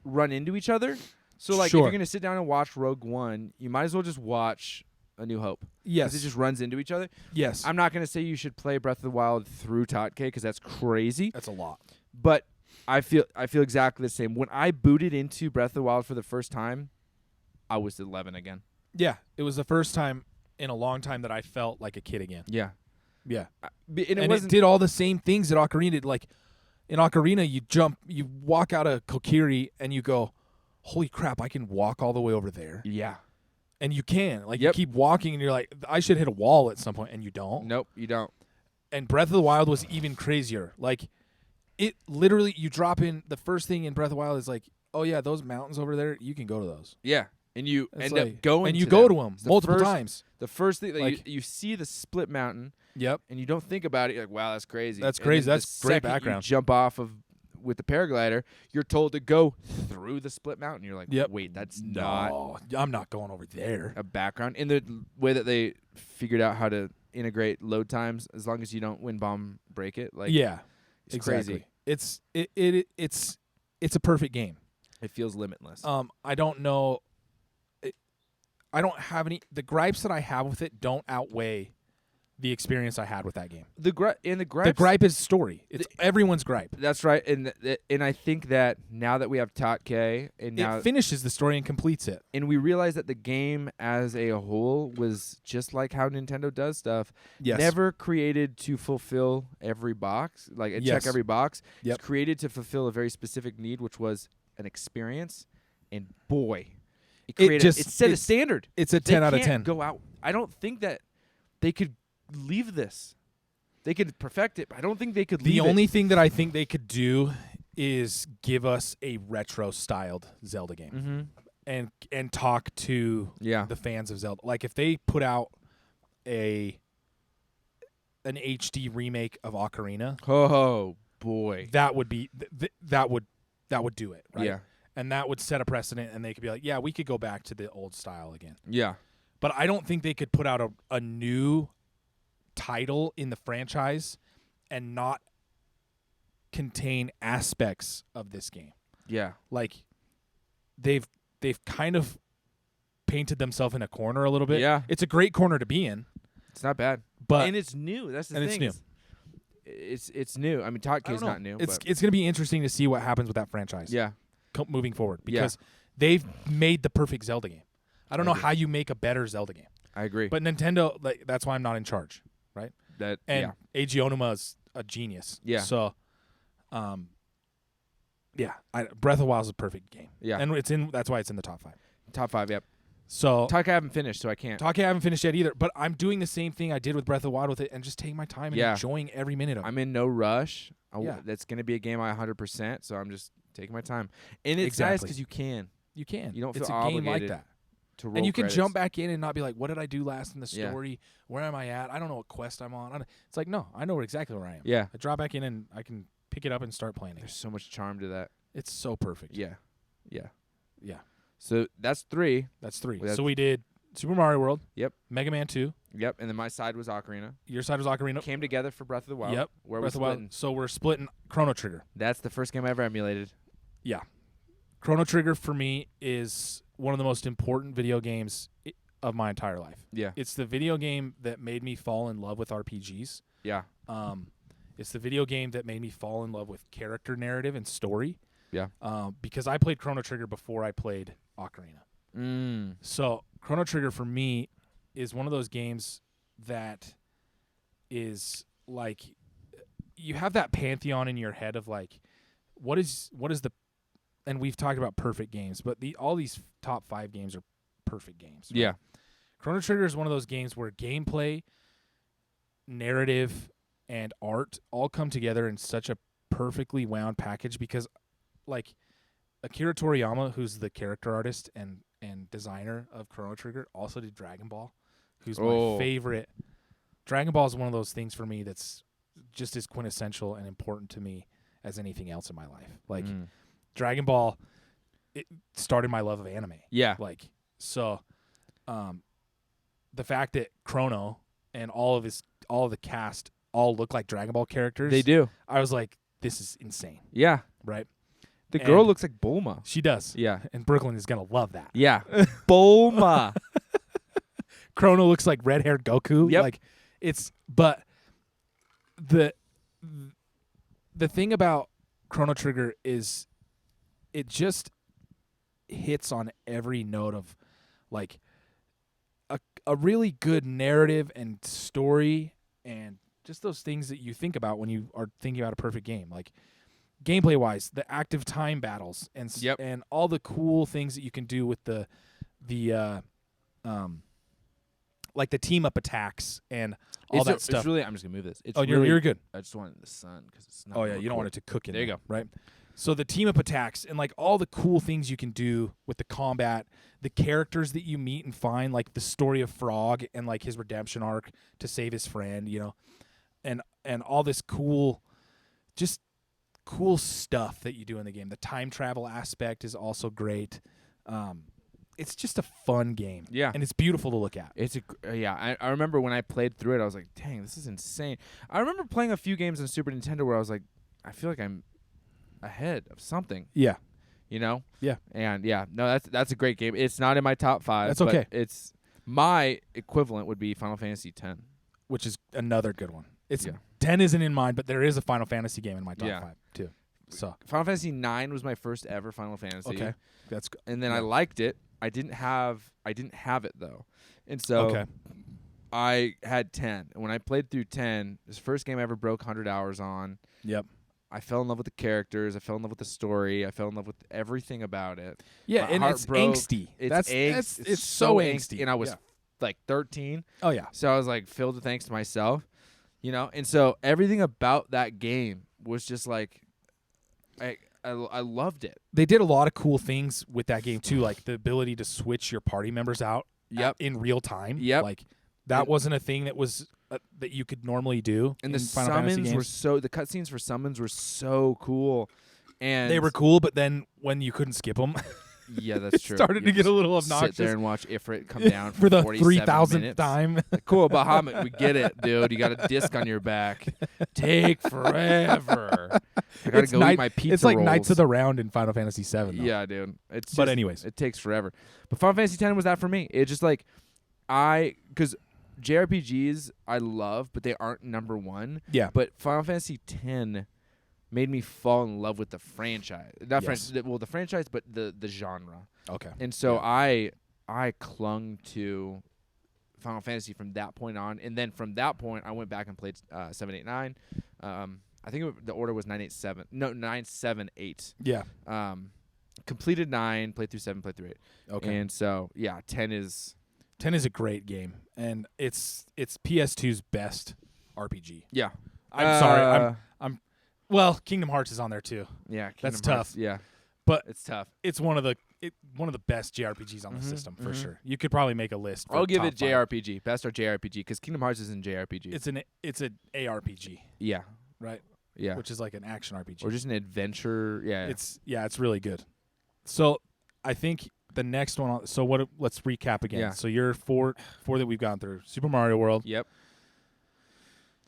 run into each other. So like if you're going to sit down and watch Rogue One, you might as well just watch A New Hope. Yes. Because it just runs into each other. Yes. I'm not going to say you should play Breath of the Wild through Tatke because that's crazy. That's a lot. But I feel exactly the same. When I booted into Breath of the Wild for the first time, I was 11 again. Yeah, it was the first time in a long time that I felt like a kid again. Yeah. Yeah. And it did all the same things that Ocarina did. Like, in Ocarina, you walk out of Kokiri, and you go, holy crap, I can walk all the way over there. Yeah. And you can. Like, you keep walking, and you're like, I should hit a wall at some point, and you don't. Nope, you don't. And Breath of the Wild was even crazier. Like, it literally, you drop in, the first thing in Breath of the Wild is like, oh, yeah, those mountains over there, you can go to those. Yeah. And you it's end up going and you to go them. to them multiple times. The first thing, like, you see the split mountain. Yep. And you don't think about it. You're like, wow, that's crazy. That's crazy. That's great background. You jump off with the paraglider, you're told to go through the split mountain. You're like, wait, that's not. I'm not going over there. A background. In the way that they figured out how to integrate load times, as long as you don't win bomb break it. Like, it's exactly. crazy. It's a perfect game. It feels limitless. I don't know. I don't have any. The gripes that I have with it don't outweigh the experience I had with that game. The gripe is story. It's everyone's gripe. That's right, and I think that now that we have Tot K, and now it finishes the story and completes it, and we realize that the game as a whole was just like how Nintendo does stuff. Yes. Never created to fulfill every box, check every box. Yep. It's created to fulfill a very specific need, which was an experience, and boy, it set a standard. It's a 10 out of 10. Go out. I don't think that they could leave this. They could perfect it, but I don't think they could leave it. The only thing that I think they could do is give us a retro-styled Zelda game and talk to the fans of Zelda. Like, if they put out an HD remake of Ocarina, oh boy, that would be that would do it, right? Yeah. And that would set a precedent, and they could be like, yeah, we could go back to the old style again. Yeah. But I don't think they could put out a new title in the franchise and not contain aspects of this game. Yeah. Like, they've kind of painted themselves in a corner a little bit. Yeah. It's a great corner to be in. It's not bad. And it's new. That's the thing. It's new. It's new. I mean, Tot K's not new. It's going to be interesting to see what happens with that franchise. Yeah. Moving forward, because they've made the perfect Zelda game. I don't know how you make a better Zelda game. I agree. But Nintendo, that's why I'm not in charge, right? Eiji Onuma is a genius. Yeah. So, Breath of the Wild is a perfect game. Yeah. And that's why it's in the top 5. Top 5, yep. So Talk I haven't finished, so I can't. Talk I haven't finished yet either, but I'm doing the same thing I did with Breath of the Wild with it and just taking my time and enjoying every minute of it. I'm in no rush. That's going to be a game I 100%, so I'm just taking my time. And it's nice because you can. You can. You don't feel it's a obligated game like that. To roll and you can credits. jump back in and not be like, what did I do last in the story? Where am I at? I don't know what quest I'm on. It's like, no, I know exactly where I am. Yeah. I drop back in and I can pick it up and start playing it. There's so much charm to that. It's so perfect. Yeah. So that's 3. That's 3. So we did Super Mario World. Yep. Mega Man 2. Yep. And then my side was Ocarina. Your side was Ocarina. Came together for Breath of the Wild. Yep. Where Breath we of the Wild. So we're splitting Chrono Trigger. That's the first game I ever emulated. Yeah. Chrono Trigger for me is one of the most important video games of my entire life. Yeah. It's the video game that made me fall in love with RPGs. Yeah. It's the video game that made me fall in love with character narrative and story. Yeah. Because I played Chrono Trigger before I played Ocarina. So Chrono Trigger for me is one of those games that is like, you have that pantheon in your head of like, what is the, and we've talked about perfect games, but all these top 5 games are perfect games. Right? Yeah. Chrono Trigger is one of those games where gameplay, narrative, and art all come together in such a perfectly wound package because, like, Akira Toriyama, who's the character artist and designer of Chrono Trigger, also did Dragon Ball, who's my favorite. Dragon Ball is one of those things for me that's just as quintessential and important to me as anything else in my life. Like, Dragon Ball, it started my love of anime. Yeah. Like, so, the fact that Chrono and all of the cast all look like Dragon Ball characters. They do. I was like, this is insane. Yeah. Right? The girl looks like Bulma. She does. Yeah. And Brooklyn is going to love that. Yeah. Bulma. Chrono looks like red-haired Goku. Yep. Like, but the thing about Chrono Trigger is it just hits on every note of, like, a really good narrative and story and just those things that you think about when you are thinking about a perfect game. Like, gameplay-wise, the active time battles and all the cool things that you can do with the like the team up attacks and all that stuff. It's really, I'm just gonna move this. It's you're good. I just wanted the sun because it's not. Oh yeah, you don't want it to cook in there. You go. Right. So the team up attacks and like all the cool things you can do with the combat, the characters that you meet and find, like the story of Frog and like his redemption arc to save his friend, you know, and all this cool, just cool stuff that you do in the game. The time travel aspect is also great. It's just a fun game. Yeah. And it's beautiful to look at. I remember when I played through it, I was like, dang, this is insane. I remember playing a few games on Super Nintendo where I was like, I feel like I'm ahead of something. Yeah. You know? Yeah. And no, that's a great game. It's not in my top 5. That's okay. But it's my equivalent would be Final Fantasy X, which is another good one. 10 isn't in mine, but there is a Final Fantasy game in my top 5 too. So Final Fantasy 9 was my first ever Final Fantasy. Okay. That's good. And then I liked it. I didn't have it though. And so I had 10. And when I played through 10, this first game I ever broke 100 hours on. Yep. I fell in love with the characters. I fell in love with the story. I fell in love with everything about it. Yeah, and it's angsty. It's so angsty. And I was like 13. Oh yeah. So I was like filled with angst to myself, you know. And so everything about that game was just like, I loved it. They did a lot of cool things with that game too, like the ability to switch your party members out. In real time. Yep. Like that wasn't a thing that was that you could normally do. And the Final Fantasy summons games. the cutscenes for summons were so cool. And they were cool, but then when you couldn't skip them, yeah, that's true. It started to get a little obnoxious. Sit there and watch Ifrit come down for the 3,000th time. Like, cool, Bahamut, we get it, dude. You got a disc on your back. Take forever. I gotta go eat my pizza It's like rolls. Knights of the Round in Final Fantasy VII. Though. Yeah, dude. But anyways, it takes forever. But Final Fantasy X was that for me. It's just like because JRPGs I love, but they aren't number one. Yeah. But Final Fantasy X made me fall in love with the franchise. Not the franchise, but the genre. Okay. And so I clung to Final Fantasy from that point on, and then from that point I went back and played 7, 8, 9. I think the order was 9, 8, 7. No, 9, 7, 8. Yeah. Completed 9, played through 7, played through 8. Okay. And so 10 is a great game, and it's PS2's best RPG. Yeah. I'm sorry. Well, Kingdom Hearts is on there too. Yeah, that's tough. Yeah, but it's tough. It's one of the best JRPGs on the system for sure. You could probably make a list. I'll give it JRPG, best or JRPG, because Kingdom Hearts isn't JRPG. It's an ARPG. Yeah. Right. Yeah. Which is like an action RPG or just an adventure. Yeah. It's really good. So I think the next one. So let's recap again. Yeah. So you're four that we've gone through. Super Mario World. Yep.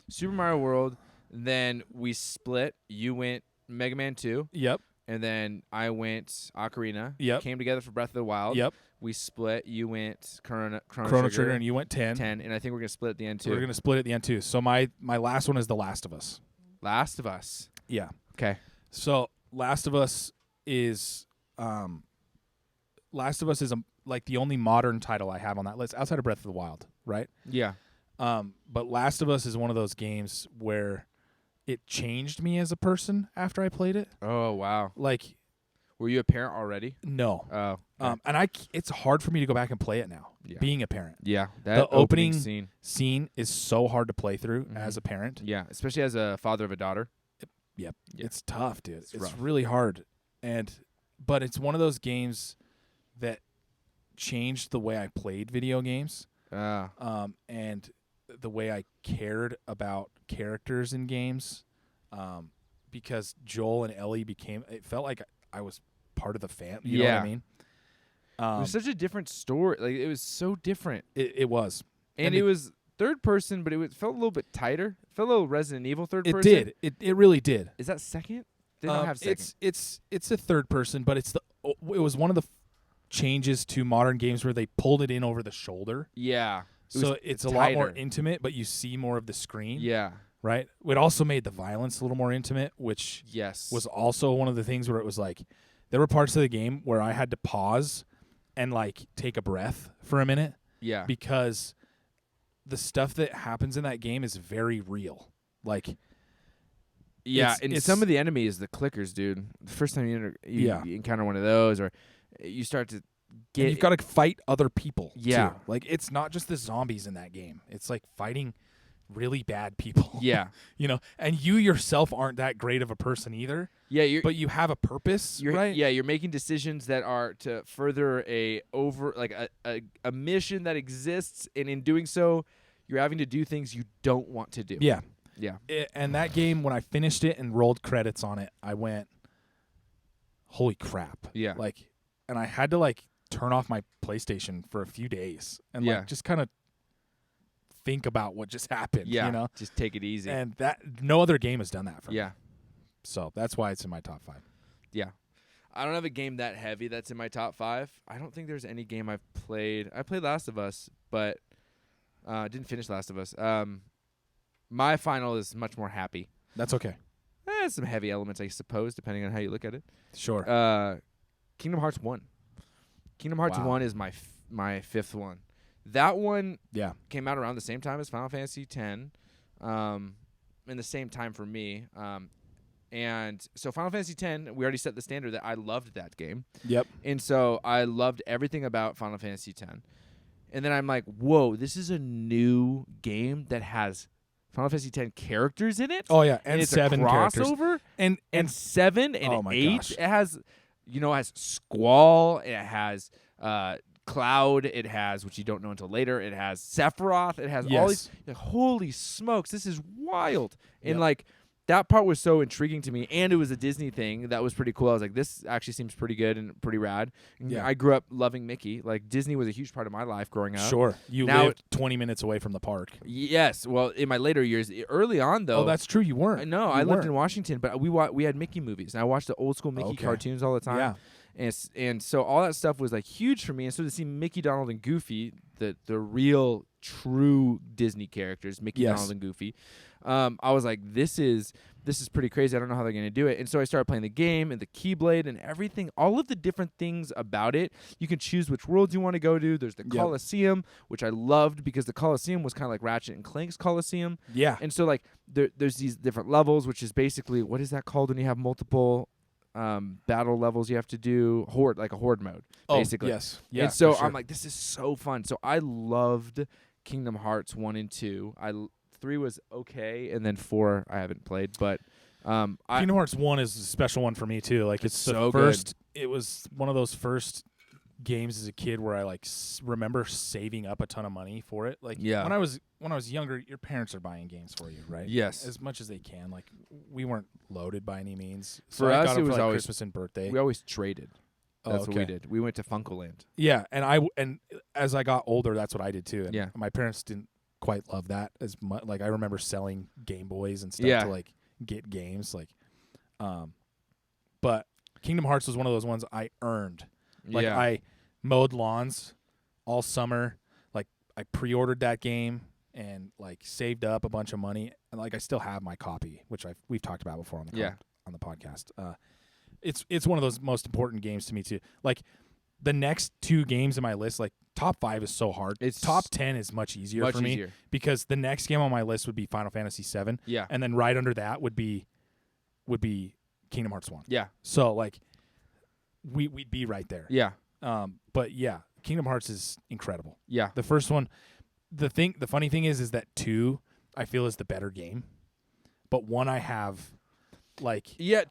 Super Mario World. Then we split. You went Mega Man 2. Yep. And then I went Ocarina. Yep. Came together for Breath of the Wild. Yep. We split. You went Chrono Trigger, and you went 10. 10, and I think we're gonna split at the end too. We're gonna split at the end too. So my last one is The Last of Us. Last of Us. Yeah. Okay. So Last of Us is like the only modern title I have on that list outside of Breath of the Wild, right? Yeah. But Last of Us is one of those games where it changed me as a person after I played it. Oh wow! Like, were you a parent already? No. Oh. Okay. And it's hard for me to go back and play it now. Yeah. Being a parent. Yeah. The opening scene is so hard to play through as a parent. Yeah, especially as a father of a daughter. Yep. It's tough, dude. It's really hard. But it's one of those games that changed the way I played video games. And the way I cared about characters in games, because Joel and Ellie it felt like I was part of the family. You know what I mean? It was such a different story. Like, it was so different. It was. And it was third person, but it felt a little bit tighter. It felt a little Resident Evil third person. It did. It really did. Is that second? They don't have second. It's a third person, but it was one of the changes to modern games where they pulled it in over the shoulder. Yeah. So it's a lot more intimate, but you see more of the screen. Yeah. Right? It also made the violence a little more intimate, which was also one of the things where it was like there were parts of the game where I had to pause and like take a breath for a minute. Yeah. Because the stuff that happens in that game is very real. Like, and some of the enemies, the clickers, dude. The first time you encounter one of those, or you start to And you've got to fight other people. Yeah. Too. Like, it's not just the zombies in that game. It's like fighting really bad people. Yeah. And you yourself aren't that great of a person either. Yeah, but you have a purpose, right? Yeah, you're making decisions that are to further a mission that exists, and in doing so, you're having to do things you don't want to do. Yeah. Yeah. And that game, when I finished it and rolled credits on it, I went, holy crap. Yeah. Like, and I had to like turn off my PlayStation for a few days and like just kind of think about what just happened. Yeah. Just take it easy. And that no other game has done that for me. Yeah. So that's why it's in my top 5. Yeah. I don't have a game that heavy that's in my top 5. I don't think there's any game I've played. I played Last of Us, but didn't finish Last of Us. My final is much more happy. That's okay. Some heavy elements, I suppose, depending on how you look at it. Sure. Kingdom Hearts 1. Kingdom Hearts 1 is my 5th one. That one came out around the same time as Final Fantasy X, in the same time for me. And so Final Fantasy X, we already set the standard that I loved that game. Yep. And so I loved everything about Final Fantasy X. And then I'm like, whoa, this is a new game that has Final Fantasy X characters in it. Oh yeah, and it's 7 a crossover, characters. And 7 and 8. Gosh. It has, it has Squall. It has Cloud. It has, which you don't know until later. It has Sephiroth. It has all these. Like, holy smokes, this is wild. And like, that part was so intriguing to me, and it was a Disney thing that was pretty cool. I was like, this actually seems pretty good and pretty rad. Yeah. I grew up loving Mickey. Like, Disney was a huge part of my life growing up. Sure. You lived 20 minutes away from the park. Yes. Well, in my later years, early on, though. Oh, that's true. You weren't. No, I lived in Washington, but we had Mickey movies, and I watched the old school Mickey cartoons all the time. Yeah. And so all that stuff was like huge for me. And so to see Mickey, Donald, and Goofy, the real, true Disney characters, Mickey, Donald, and Goofy, I was like, this is pretty crazy. I don't know how they're going to do it. And so I started playing the game and the Keyblade and everything, all of the different things about it. You can choose which worlds you want to go to. There's the Coliseum, which I loved because the Coliseum was kind of like Ratchet and Clank's Coliseum. Yeah. And so like there's these different levels, which is basically, what is that called when you have multiple battle levels you have to do? Horde, like a horde mode, basically. Yes. Yeah, and so I'm like, this is so fun. So I loved Kingdom Hearts 1 and 2. 3 was okay, and then 4 I haven't played, but Kingdom Hearts 1 is a special one for me too. Like, it's so the first. Good. It was one of those first games as a kid where I like remember saving up a ton of money for it. Like, when I was younger, your parents are buying games for you, right? Yes, as much as they can. Like, we weren't loaded by any means. So for us, it was like always Christmas and birthday. We always traded. That's what we did. We went to Funkoland. Yeah, and as I got older, that's what I did too. And my parents didn't quite love that as much. Like, I remember selling Game Boys and stuff to like get games. Like, but Kingdom Hearts was one of those ones I earned. Like, I mowed lawns all summer. Like, I pre-ordered that game and like saved up a bunch of money. And like, I still have my copy, which we've talked about before on the podcast. It's one of those most important games to me too. Like, the next 2 games in my list, like, top 5 is so hard. It's top 10 is much easier for me because the next game on my list would be Final Fantasy VII. Yeah. And then right under that would be Kingdom Hearts 1. Yeah. So like, we'd be right there. Yeah. But yeah, Kingdom Hearts is incredible. Yeah. The first one, the funny thing is that 2 I feel is the better game, but 1 I have like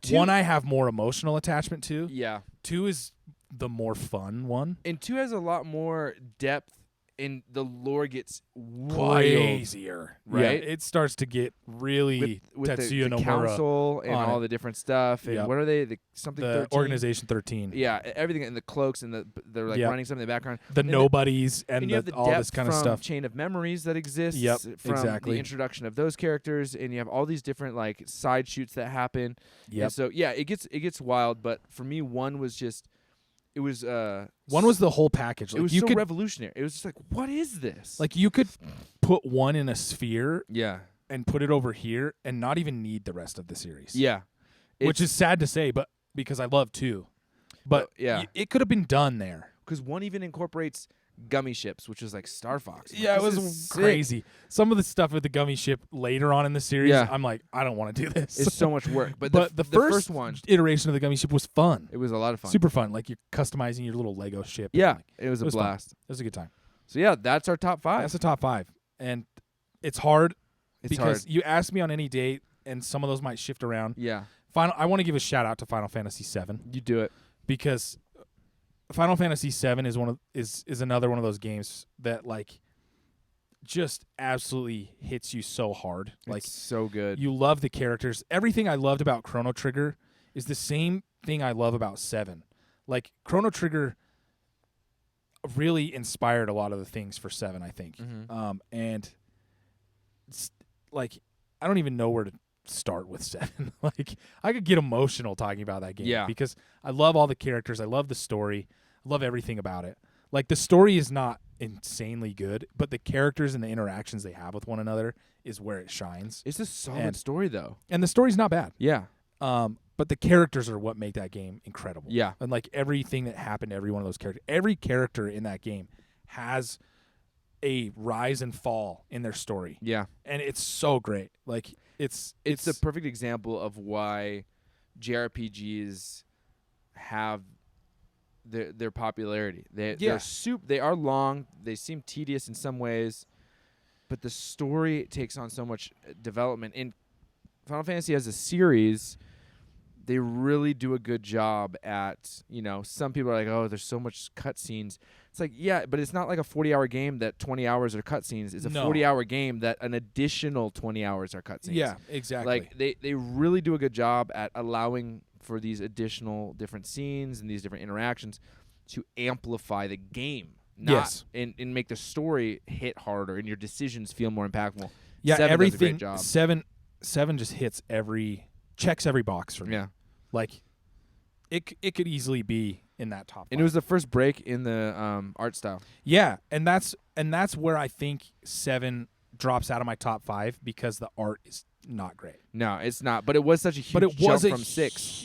1 I have more emotional attachment to. Yeah. 2 is the more fun one. And 2 has a lot more depth, and the lore gets crazier, right? Yeah, it starts to get really with Tetsuya the Nomura council and all the different stuff. And what are they? The 13? Organization 13. Yeah, everything, and the cloaks, and they're like running something in the background. The nobodies and you have the all this kind of stuff. Chain of Memories that exists. From the introduction of those characters, and you have all these different like side shoots that happen. Yeah. And so it gets wild. But for me, 1 was just. It was 1 was the whole package. Like, it was so revolutionary. It was just like, what is this? Like, you could put 1 in a sphere, and put it over here, and not even need the rest of the series. Yeah, which is sad to say, but because I love 2, but it could have been done there because 1 even incorporates gummy ships, which was like Star Fox. Yeah, it was crazy. Some of the stuff with the gummy ship later on in the series, I'm like, I don't want to do this. It's so much work. But the first one iteration of the gummy ship was fun. It was a lot of fun. Super fun. Like you're customizing your little Lego ship. Yeah, it was a blast. Fun. It was a good time. So yeah, that's our top 5. That's the top 5. And it's hard because you ask me on any date, and some of those might shift around. Yeah. I want to give a shout out to Final Fantasy VII. You do it. Because Final Fantasy VII is another one of those games that like just absolutely hits you so hard. Like it's so good. You love the characters. Everything I loved about Chrono Trigger is the same thing I love about 7. Like Chrono Trigger really inspired a lot of the things for 7, I think. Mm-hmm. And like I don't even know where to start with 7. Like I could get emotional talking about that game because I love all the characters, I love the story, I love everything about it. Like the story is not insanely good, but the characters and the interactions they have with one another is where it shines. It's a solid story though. And the story's not bad. Yeah. But the characters are what make that game incredible. Yeah. And like everything that happened to every one of those characters, every character in that game has a rise and fall in their story. Yeah. And it's so great. Like it's a perfect example of why JRPGs have their popularity. They are long, they seem tedious in some ways, but the story takes on so much development. In Final Fantasy as a series, they really do a good job at, some people are like, oh, there's so much cutscenes. It's like, yeah, but it's not like a 40-hour game that 20 hours are cutscenes. It's a 40-hour game that an additional 20 hours are cutscenes. Yeah, exactly. Like, they really do a good job at allowing for these additional different scenes and these different interactions to amplify the game. And make the story hit harder and your decisions feel more impactful. Yeah, 7 everything. Does a great job. 7 just checks every box for me. Yeah. Like, it could easily be in that top 5. And it was the first break in the art style. Yeah, and that's where I think 7 drops out of my top 5 because the art is not great. No, it's not. But it was such a huge jump from 6.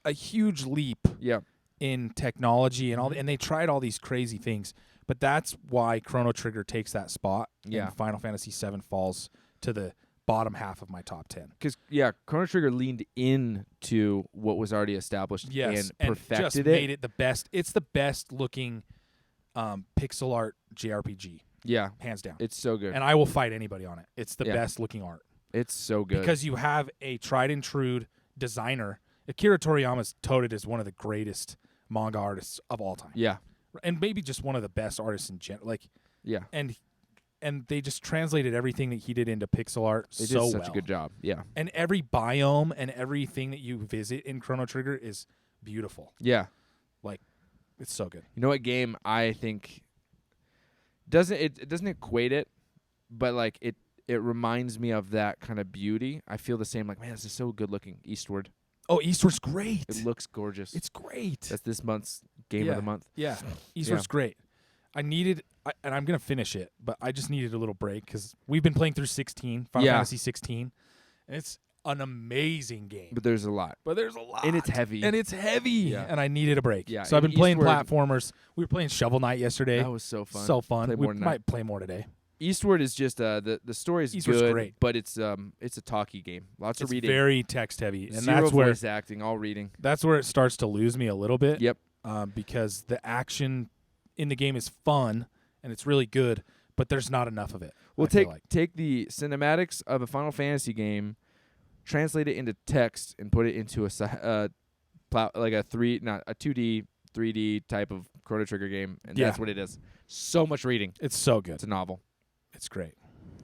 A huge leap. Yeah. In technology and and they tried all these crazy things, but that's why Chrono Trigger takes that spot. Yeah. And Final Fantasy VII falls to the bottom half of my top 10. Because Chrono Trigger leaned into what was already established and perfected just made it the best. It's the best looking pixel art JRPG. Yeah, hands down. It's so good, and I will fight anybody on it. It's the best looking art. It's so good because you have a tried and true designer. Akira Toriyama's touted as one of the greatest manga artists of all time. Yeah, and maybe just one of the best artists in general. Like, yeah, and they just translated everything that he did into pixel art they so did such a good job. Yeah, and every biome and everything that you visit in Chrono Trigger is beautiful. Yeah, like it's so good. You know what game I think doesn't equate it, but like it reminds me of that kind of beauty. I feel the same. Like, man, this is so good looking. Eastward. Oh, Eastward's great. It looks gorgeous. It's great. That's this month's game of the month. Yeah, Eastward's great. And I'm going to finish it, but I just needed a little break because we've been playing through Final Fantasy 16, and it's an amazing game. But there's a lot. And it's heavy. Yeah. And I needed a break. Yeah. So I've been playing platformers. We were playing Shovel Knight yesterday. That was so fun. So fun. We might play more today. Eastward is just the story is Eastward's good, great. But it's a talky game. Lots of reading. It's very text heavy, and Zero that's where voice acting, all reading. That's where it starts to lose me a little bit. Yep. Because the action in the game is fun and it's really good, but there's not enough of it. Well, take the cinematics of a Final Fantasy game, translate it into text, and put it into a 2D, 3D type of Chrono Trigger game, and that's what it is. So much reading. It's so good. It's a novel. It's great.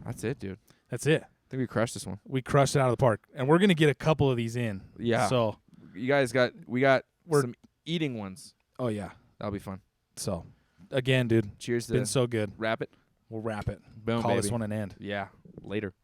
That's it, dude. That's it. I think we crushed this one. We crushed it out of the park, and we're gonna get a couple of these in. Yeah. So you guys we got some eating ones. Oh yeah, that'll be fun. So again, dude. Cheers. Been so good. Wrap it. We'll wrap it. Boom. Call baby. this one an end. Yeah. Later.